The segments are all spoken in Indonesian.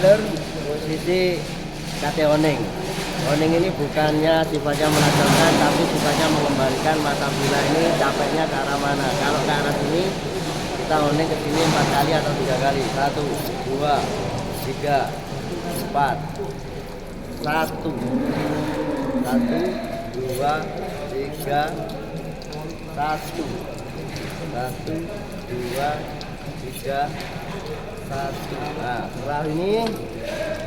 lur, posisi kate oning. Oning ini bukannya sifatnya menajamkan, tapi sifatnya mengembalikan mata bola ini capeknya ke arah mana. Kalau ke arah sini, kita oning ke sini 4 kali atau 3 kali. 1, 2, 3, 4. 1, 1, 2, 3, 1, 1, 2, 3, 1. Nah, setelah ini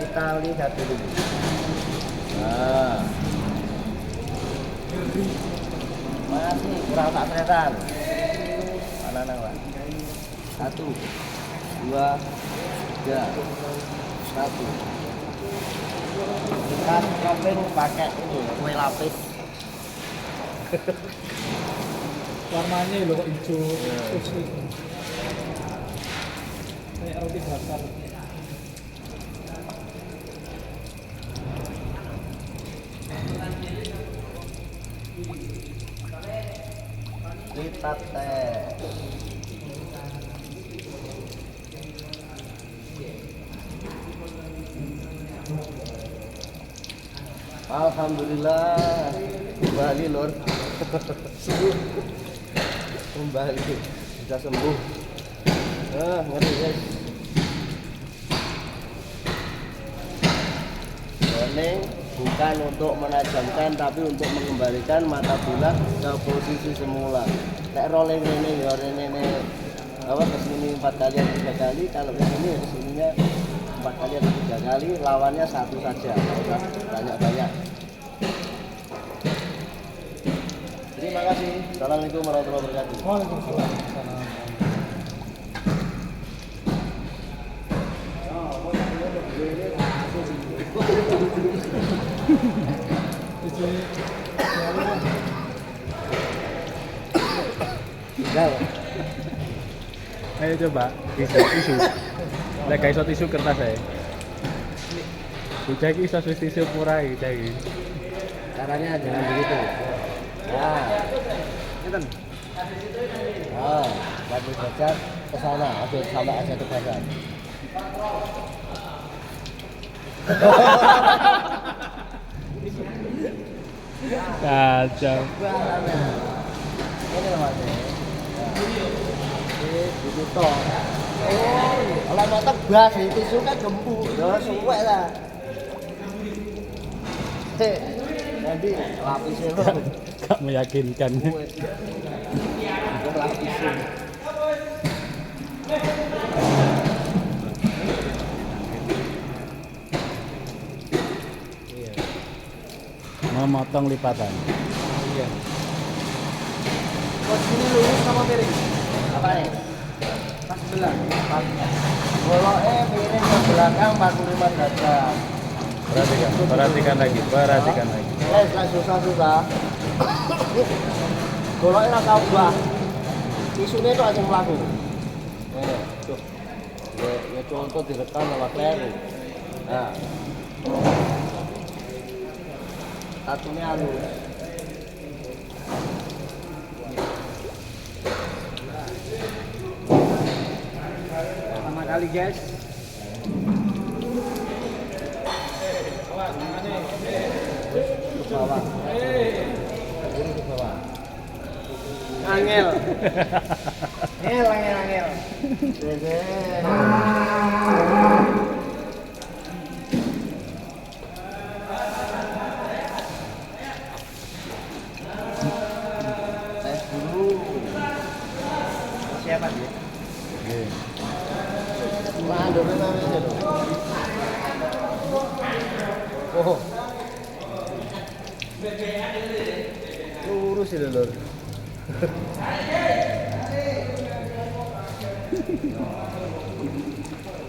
kita lihat dulu. Nah, masih kurang tak kelihatan. Mana Pak? 1, 2, 3, 1. Kita shopping pakai ini kue lapis. Warnanya loh kok hijau terus itu. Kayak roti bakar. Lipat teh. Alhamdulillah kembali lor. Kembali bisa sembuh. Ngeri guys. Oning bukan untuk menajamkan tapi untuk mengembalikan mata bola ke posisi semula. Nek rolling ini ya rene apa kesini 4 kali atau 3 kali, kalau kesini ya kesininya 4 kali atau 3 kali, lawannya 1 saja, nggak usah banyak-banyak. Terima kasih. Assalamualaikum warahmatullahi wabarakatuh. Waalaikumsalam. Tinggal. Ayo coba tisu. Lek gak iso tisu kertas ae. Bocah iki iso wis tisu pura iki bocah iki. Caranya jangan begitu. Nah, ngeten. Nah, lagi baca ke sana, atau sampai aja ke baca. Kacau. Ini loh Mas. Ini ditutup. Oh, kalau mau tebas tisu kan gembuk, ya suwek lah. Nanti lapisnya lo. Gak meyakinkan. Lapisin. Memotong lipatan. Iya. Kok sini lurus sama piring? Apa nih? Pas sebelah. Kalau piring ke belakang 45 derajat. Perhatikan lagi. Lah susah. Kalau rasa ubah. Isunya itu aja melaku. Tuh. Ya contoh direkam sama kleru. Nah. Satunya halus. Pertama kali guys. Ke bawah. Ini ke bawah. Angel. Angel. Tes dulu. Siapa dia? Mandor namanya loh. Oh. Lurus itu lur.